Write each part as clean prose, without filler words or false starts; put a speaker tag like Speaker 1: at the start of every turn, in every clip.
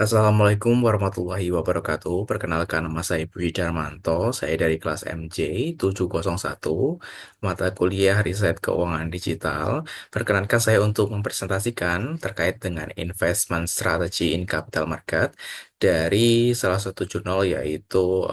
Speaker 1: Assalamualaikum warahmatullahi wabarakatuh. Perkenalkan nama saya Budi Darmanto. Saya dari kelas MJ 701, mata kuliah riset keuangan digital. Perkenankan saya untuk mempresentasikan terkait dengan investment strategy in capital market dari salah satu jurnal yaitu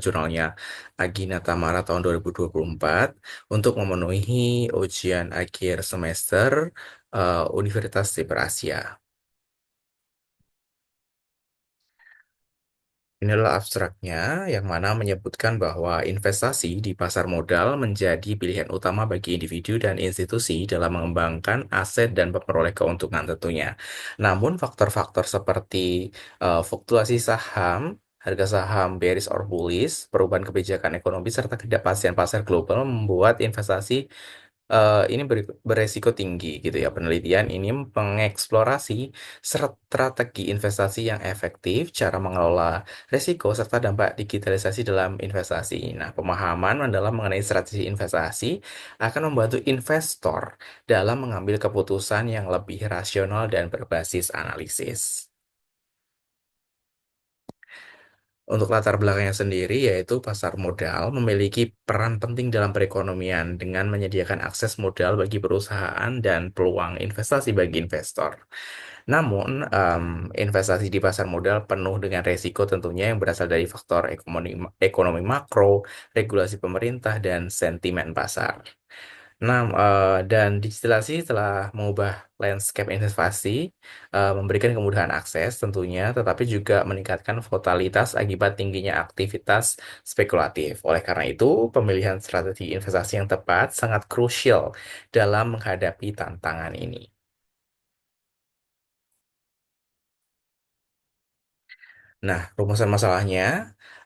Speaker 1: jurnalnya Agina Tamara tahun 2024 untuk memenuhi ujian akhir semester Universitas Triper Asia. Ini adalah abstraknya yang mana menyebutkan bahwa investasi di pasar modal menjadi pilihan utama bagi individu dan institusi dalam mengembangkan aset dan memperoleh keuntungan tentunya. Namun faktor-faktor seperti fluktuasi saham, harga saham bearish or bullish, perubahan kebijakan ekonomi serta ketidakpastian pasar global membuat investasi ini beresiko tinggi gitu ya. Penelitian ini mengeksplorasi strategi investasi yang efektif, cara mengelola risiko, serta dampak digitalisasi dalam investasi. Nah, pemahaman mendalam mengenai strategi investasi akan membantu investor dalam mengambil keputusan yang lebih rasional dan berbasis analisis. Untuk latar belakangnya sendiri, yaitu pasar modal memiliki peran penting dalam perekonomian dengan menyediakan akses modal bagi perusahaan dan peluang investasi bagi investor. Namun, investasi di pasar modal penuh dengan resiko tentunya yang berasal dari faktor ekonomi makro, regulasi pemerintah, dan sentimen pasar. Nah, dan digitalisasi telah mengubah landscape investasi, memberikan kemudahan akses tentunya, tetapi juga meningkatkan volatilitas akibat tingginya aktivitas spekulatif. Oleh karena itu, pemilihan strategi investasi yang tepat sangat krusial dalam menghadapi tantangan ini. Nah, rumusan masalahnya,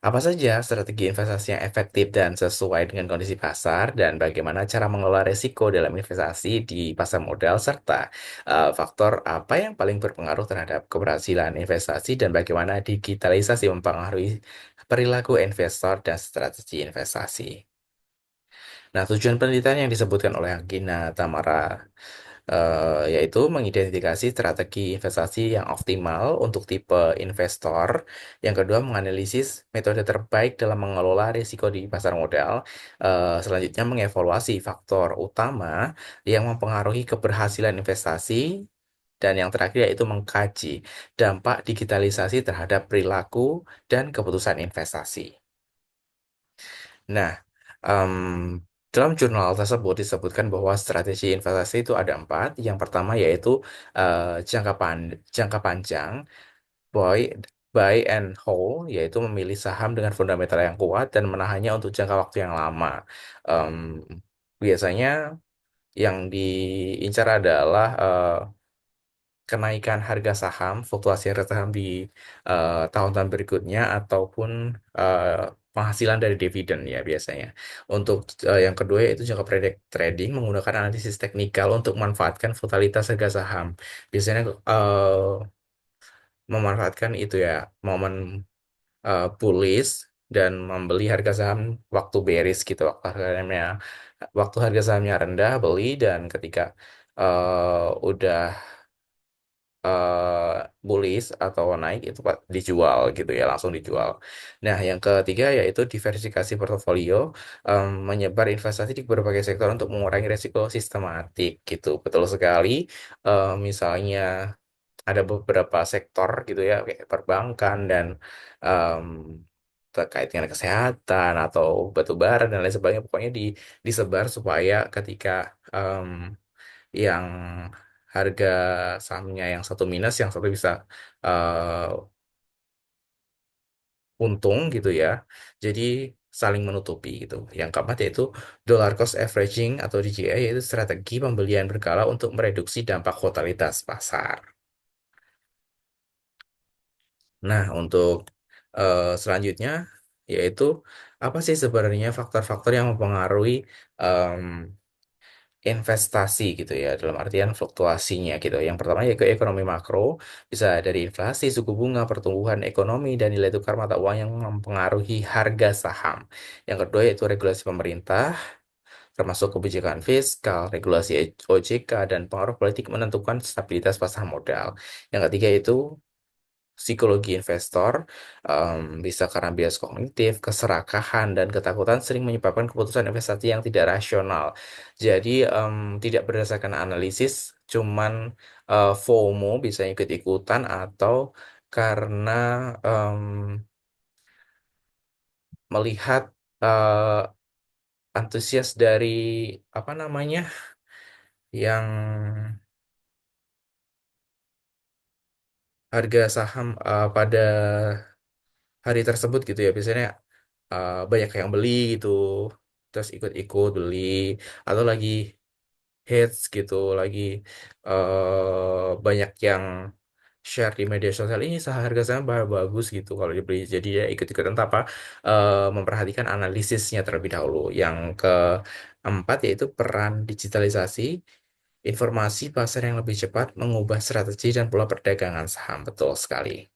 Speaker 1: apa saja strategi investasi yang efektif dan sesuai dengan kondisi pasar, dan bagaimana cara mengelola risiko dalam investasi di pasar modal, serta faktor apa yang paling berpengaruh terhadap keberhasilan investasi, dan bagaimana digitalisasi mempengaruhi perilaku investor dan strategi investasi. Nah, tujuan penelitian yang disebutkan oleh Gina Tamara yaitu mengidentifikasi strategi investasi yang optimal untuk tipe investor. Yang kedua, menganalisis metode terbaik dalam mengelola risiko di pasar modal. Selanjutnya, mengevaluasi faktor utama yang mempengaruhi keberhasilan investasi. Dan yang terakhir yaitu mengkaji dampak digitalisasi terhadap perilaku dan keputusan investasi. Nah, em, dalam jurnal tersebut disebutkan bahwa strategi investasi itu ada empat. Yang pertama yaitu jangka panjang, buy, buy and hold, yaitu memilih saham dengan fundamental yang kuat dan menahannya untuk jangka waktu yang lama. Em, Biasanya yang diincar adalah kenaikan harga saham, fluktuasi harga saham di tahun-tahun berikutnya, ataupun eh, penghasilan dari dividen ya biasanya. Untuk yang kedua yaitu jangka pendek trading menggunakan analisis teknikal untuk memanfaatkan volatilitas harga saham. Biasanya memanfaatkan itu ya momen bullish dan membeli harga saham waktu bearish gitu, waktu harga sahamnya rendah beli, dan ketika udah eh bullish atau naik itu Pak, dijual gitu ya, langsung dijual. Nah, yang ketiga yaitu diversifikasi portofolio, menyebar investasi di berbagai sektor untuk mengurangi risiko sistematik gitu. Betul sekali. Misalnya ada beberapa sektor gitu ya kayak perbankan dan em, terkait dengan kesehatan atau batu bara dan lain sebagainya, pokoknya disebar supaya ketika em, yang harga sahamnya yang satu minus, yang satu bisa eh, untung gitu ya. Jadi saling menutupi gitu. Yang keempat yaitu dollar cost averaging atau DCA, yaitu strategi pembelian berkala untuk mereduksi dampak volatilitas pasar. Nah, untuk selanjutnya yaitu apa sih sebenarnya faktor-faktor yang mempengaruhi em, investasi gitu ya, dalam artian fluktuasinya gitu. Yang pertama yaitu ekonomi makro, bisa dari inflasi, suku bunga, pertumbuhan ekonomi, dan nilai tukar mata uang yang mempengaruhi harga saham. Yang kedua yaitu regulasi pemerintah, termasuk kebijakan fiskal, regulasi OJK, dan pengaruh politik menentukan stabilitas pasar modal. Yang ketiga itu psikologi investor, bisa karena bias kognitif, keserakahan, dan ketakutan sering menyebabkan keputusan investasi yang tidak rasional. Jadi, tidak berdasarkan analisis, cuman FOMO bisa ikut-ikutan atau karena em, melihat eh, antusias dari apa namanya yang harga saham pada hari tersebut gitu ya, biasanya banyak yang beli gitu, terus ikut-ikut beli, atau lagi hits gitu, lagi banyak yang share di media sosial ini harga saham bagus gitu kalau dibeli, jadi ya ikut-ikutan tanpa memperhatikan analisisnya terlebih dahulu. Yang keempat yaitu peran digitalisasi informasi pasar yang lebih cepat mengubah strategi dan pola perdagangan saham. Betul sekali.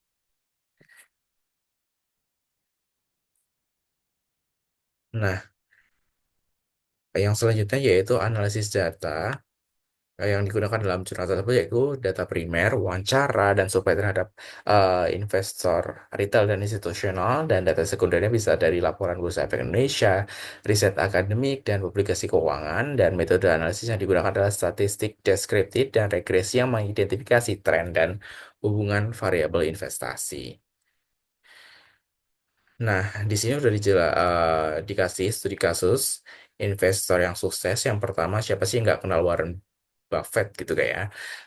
Speaker 1: Nah, yang selanjutnya yaitu analisis data yang digunakan dalam jurnal tersebut, yaitu data primer, wawancara, dan survei terhadap investor retail dan institusional, dan data sekundernya bisa dari laporan Bursa Efek Indonesia, riset akademik, dan publikasi keuangan, dan metode analisis yang digunakan adalah statistik deskriptif dan regresi yang mengidentifikasi tren dan hubungan variabel investasi. Nah, di sini udah dikasih studi kasus investor yang sukses. Yang pertama, siapa sih yang nggak kenal Warren Buffett gitu kayak ya,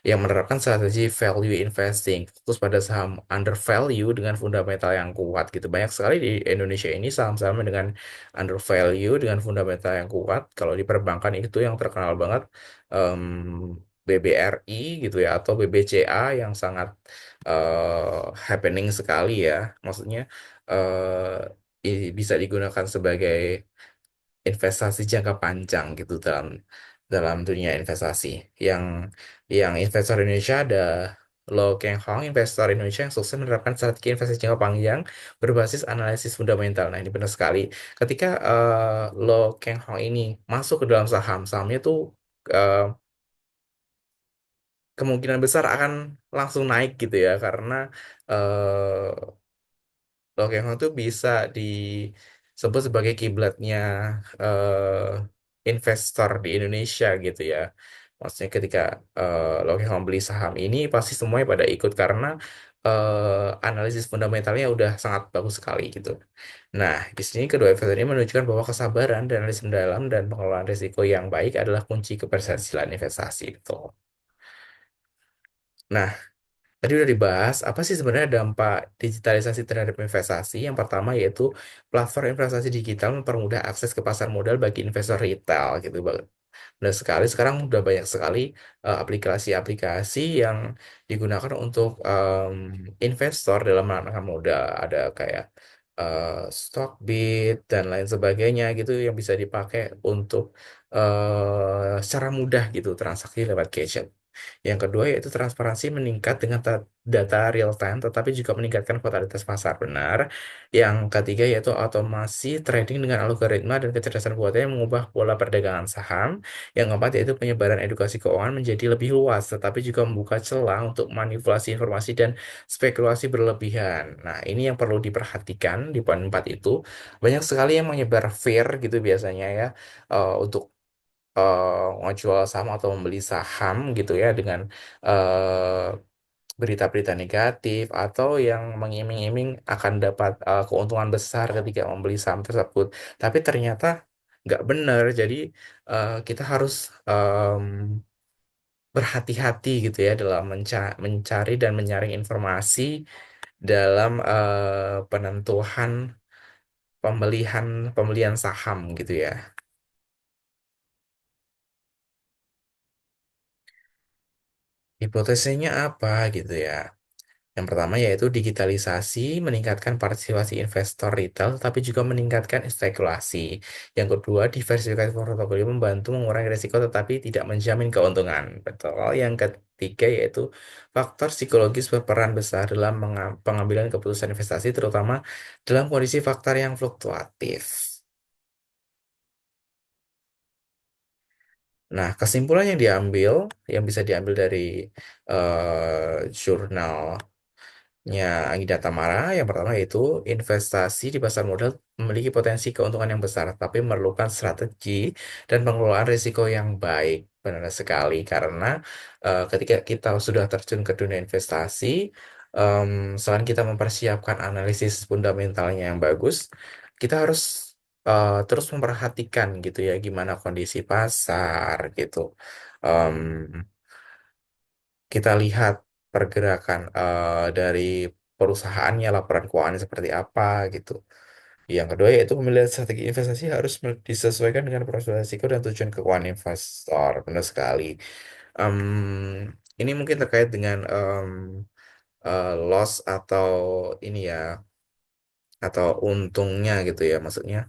Speaker 1: yang menerapkan strategi value investing, fokus pada saham undervalue dengan fundamental yang kuat gitu. Banyak sekali di Indonesia ini saham-saham dengan undervalue dengan fundamental yang kuat. Kalau di perbankan itu yang terkenal banget, em, BBRI gitu ya, atau BBCA yang sangat happening sekali ya. Maksudnya bisa digunakan sebagai investasi jangka panjang gitu dalam dalam dunia investasi. Yang investor Indonesia ada Lo Keng Hong, investor Indonesia yang sukses menerapkan strategi investasi jangka panjang berbasis analisis fundamental. Nah, ini benar sekali. Ketika Lo Keng Hong ini masuk ke dalam saham, sahamnya tuh eh, kemungkinan besar akan langsung naik gitu ya, karena Lokeng tuh bisa disebut sebagai kiblatnya investor di Indonesia gitu ya. Maksudnya ketika Lokeng beli saham ini pasti semuanya pada ikut karena analisis fundamentalnya udah sangat bagus sekali gitu. Nah, di sini kedua investor ini menunjukkan bahwa kesabaran dan analisis mendalam dan pengelolaan risiko yang baik adalah kunci keberhasilan investasi itu. Nah, tadi udah dibahas, apa sih sebenarnya dampak digitalisasi terhadap investasi? Yang pertama yaitu platform investasi digital mempermudah akses ke pasar modal bagi investor retail gitu. Benar sekali, sekarang udah banyak sekali aplikasi-aplikasi yang digunakan untuk investor dalam menanamkan modal. Ada kayak Stockbit dan lain sebagainya gitu yang bisa dipakai untuk secara mudah gitu transaksi lewat gadget. Yang kedua yaitu transparansi meningkat dengan data real time, tetapi juga meningkatkan volatilitas pasar benar. Yang ketiga yaitu otomasi trading dengan algoritma dan kecerdasan buatan yang mengubah pola perdagangan saham. Yang keempat yaitu penyebaran edukasi keuangan menjadi lebih luas, tetapi juga membuka celah untuk manipulasi informasi dan spekulasi berlebihan. Nah, ini yang perlu diperhatikan di poin 4 itu. Banyak sekali yang menyebar fear gitu biasanya ya, untuk ngejual saham atau membeli saham gitu ya dengan eh, berita-berita negatif atau yang mengiming-iming akan dapat keuntungan besar ketika membeli saham tersebut. Tapi ternyata nggak benar. Jadi kita harus berhati-hati gitu ya dalam mencari dan menyaring informasi dalam penentuan pembelian pembelian saham gitu ya. Hipotesisnya apa gitu ya? Yang pertama yaitu digitalisasi meningkatkan partisipasi investor retail tapi juga meningkatkan spekulasi. Yang kedua, diversifikasi portofolio membantu mengurangi risiko tetapi tidak menjamin keuntungan. Betul. Yang ketiga yaitu faktor psikologis berperan besar dalam pengambilan keputusan investasi terutama dalam kondisi faktor yang fluktuatif. Nah, kesimpulan yang bisa diambil dari jurnal Ya, Anggi Tamara yang pertama yaitu investasi di pasar modal memiliki potensi keuntungan yang besar, tapi memerlukan strategi dan pengelolaan risiko yang baik. Benar sekali, karena ketika kita sudah terjun ke dunia investasi, selain kita mempersiapkan analisis fundamentalnya yang bagus, kita harus terus memperhatikan gitu ya, gimana kondisi pasar gitu. Em, kita lihat pergerakan dari perusahaannya, laporan keuangannya seperti apa gitu. Yang kedua yaitu pemilihan strategi investasi harus disesuaikan dengan profil risiko dan tujuan keuangan investor. Benar sekali. Em, ini mungkin terkait dengan loss atau ini ya, atau untungnya gitu ya, maksudnya.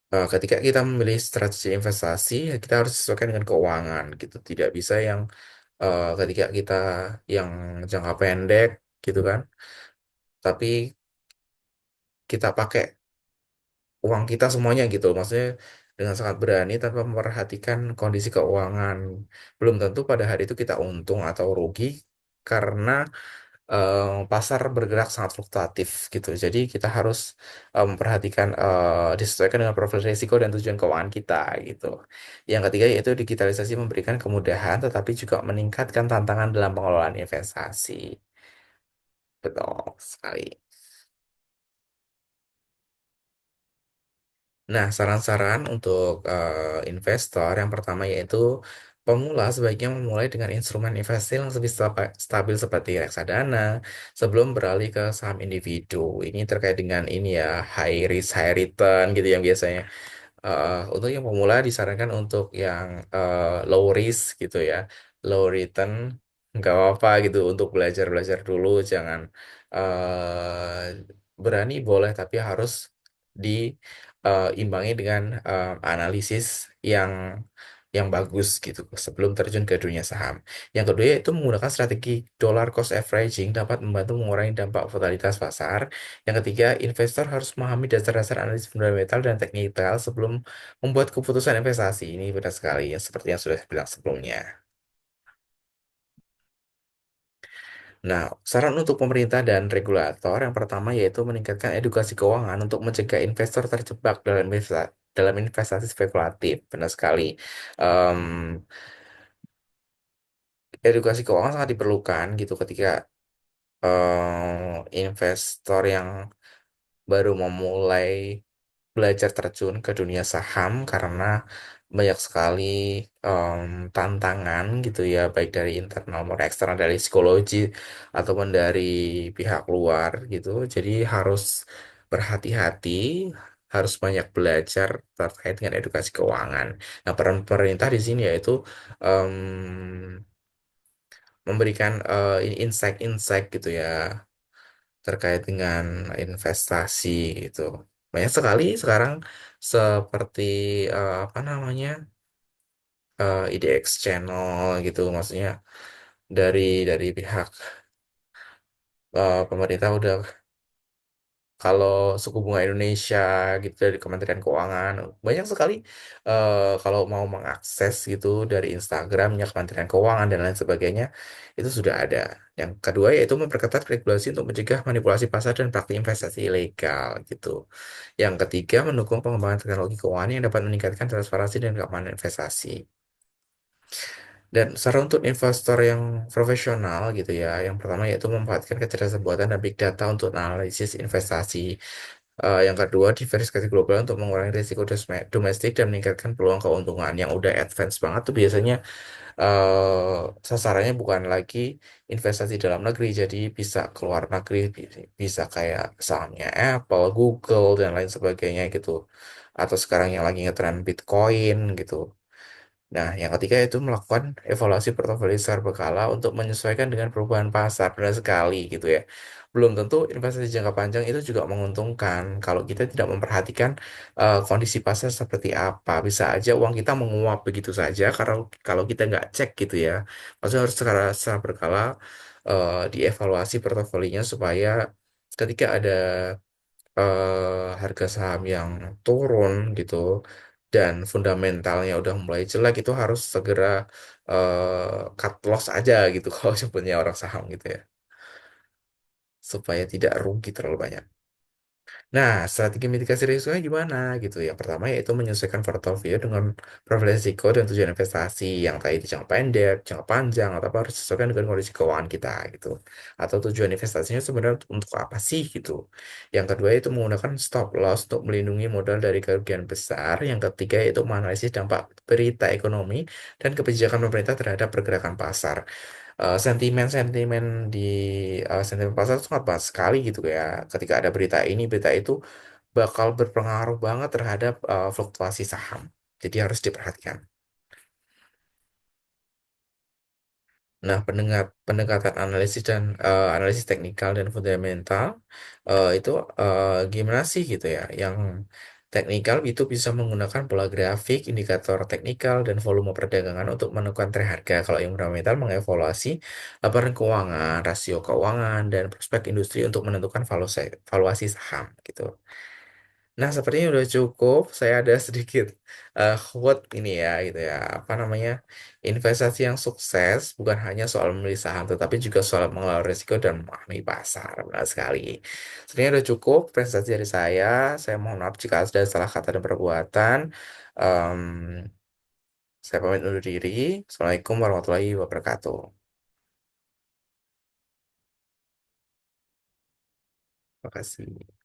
Speaker 1: Ketika kita memilih strategi investasi, ya kita harus sesuaikan dengan keuangan gitu. Tidak bisa yang ketika kita yang jangka pendek gitu kan, tapi kita pakai uang kita semuanya gitu. Maksudnya dengan sangat berani tanpa memperhatikan kondisi keuangan. Belum tentu pada hari itu kita untung atau rugi karena pasar bergerak sangat fluktuatif gitu. Jadi kita harus memperhatikan disesuaikan dengan profil risiko dan tujuan keuangan kita gitu. Yang ketiga yaitu digitalisasi memberikan kemudahan tetapi juga meningkatkan tantangan dalam pengelolaan investasi. Betul sekali. Nah, saran-saran untuk investor yang pertama yaitu pemula sebaiknya memulai dengan instrumen investasi yang lebih stabil seperti reksadana sebelum beralih ke saham individu. Ini terkait dengan ini ya, high risk high return gitu yang biasanya. Untuk yang pemula disarankan untuk yang low risk gitu ya, low return nggak apa-apa gitu untuk belajar-belajar dulu, jangan berani boleh tapi harus diimbangi dengan analisis yang bagus gitu sebelum terjun ke dunia saham. Yang kedua yaitu menggunakan strategi dollar cost averaging dapat membantu mengurangi dampak volatilitas pasar. Yang ketiga, investor harus memahami dasar-dasar analisis fundamental dan teknikal sebelum membuat keputusan investasi. Ini benar sekali, yang seperti yang sudah saya bilang sebelumnya. Nah, saran untuk pemerintah dan regulator yang pertama yaitu meningkatkan edukasi keuangan untuk mencegah investor terjebak dalam investasi spekulatif. Benar sekali. Em, Edukasi keuangan sangat diperlukan gitu ketika investor yang baru memulai belajar terjun ke dunia saham karena banyak sekali em, tantangan gitu ya, baik dari internal maupun eksternal, dari psikologi ataupun dari pihak luar gitu. Jadi harus berhati-hati, harus banyak belajar terkait dengan edukasi keuangan. Nah, peran pemerintah di sini yaitu em, memberikan insight-insight gitu ya terkait dengan investasi gitu. Banyak sekali sekarang seperti apa namanya IDX Channel gitu, maksudnya dari pihak pemerintah udah, kalau suku bunga Indonesia gitu dari Kementerian Keuangan banyak sekali kalau mau mengakses gitu dari Instagramnya Kementerian Keuangan dan lain sebagainya itu sudah ada. Yang kedua yaitu memperketat regulasi untuk mencegah manipulasi pasar dan praktik investasi ilegal gitu. Yang ketiga mendukung pengembangan teknologi keuangan yang dapat meningkatkan transparansi dan keamanan investasi. Dan saran untuk investor yang profesional gitu ya, yang pertama yaitu memanfaatkan kecerdasan buatan dan big data untuk analisis investasi. Yang kedua, diversifikasi global untuk mengurangi risiko domestik dan meningkatkan peluang keuntungan. Yang udah advance banget tuh biasanya sasarannya bukan lagi investasi dalam negeri, jadi bisa keluar negeri, bisa kayak sahamnya Apple, Google, dan lain sebagainya gitu. Atau sekarang yang lagi ngetren Bitcoin gitu. Nah, yang ketiga itu melakukan evaluasi portofolio secara berkala untuk menyesuaikan dengan perubahan pasar. Benar sekali gitu ya. Belum tentu investasi jangka panjang itu juga menguntungkan kalau kita tidak memperhatikan kondisi pasar seperti apa. Bisa aja uang kita menguap begitu saja kalau kita nggak cek gitu ya. Maksudnya harus secara berkala dievaluasi portofolinya supaya ketika ada harga saham yang turun gitu dan fundamentalnya udah mulai jelek itu harus segera cut loss aja gitu kalau sebutnya orang saham gitu ya. supaya tidak rugi terlalu banyak. Nah, strategi mitigasi risikonya gimana gitu? Yang pertama yaitu menyesuaikan portofolio dengan profil risiko dan tujuan investasi yang tadi itu jangka pendek, jangka panjang, atau apa harus disesuaikan dengan kondisi keuangan kita gitu. Atau tujuan investasinya sebenarnya untuk apa sih gitu. Yang kedua itu menggunakan stop loss untuk melindungi modal dari kerugian besar. Yang ketiga yaitu menganalisis dampak berita ekonomi dan kebijakan pemerintah terhadap pergerakan pasar. Sentimen-sentimen di sentimen pasar itu sangat banget sekali gitu ya. Ketika ada berita ini, berita itu bakal berpengaruh banget terhadap fluktuasi saham. Jadi harus diperhatikan. Nah, pendekatan analisis dan analisis teknikal dan fundamental itu gimana sih gitu ya? Yang teknikal itu bisa menggunakan pola grafik, indikator teknikal, dan volume perdagangan untuk menentukan tren harga. Kalau yang fundamental mengevaluasi laporan keuangan, rasio keuangan, dan prospek industri untuk menentukan valuasi saham gitu. Nah, sepertinya udah cukup. Saya ada sedikit quote ini ya, gitu ya. Apa namanya? Investasi yang sukses bukan hanya soal membeli saham, tetapi juga soal mengelola risiko dan memahami pasar. Benar sekali. Sebenarnya udah cukup presentasi dari saya. Saya mohon maaf jika ada salah kata dan perbuatan. Em, saya pamit undur diri. Assalamualaikum warahmatullahi wabarakatuh. Terima kasih.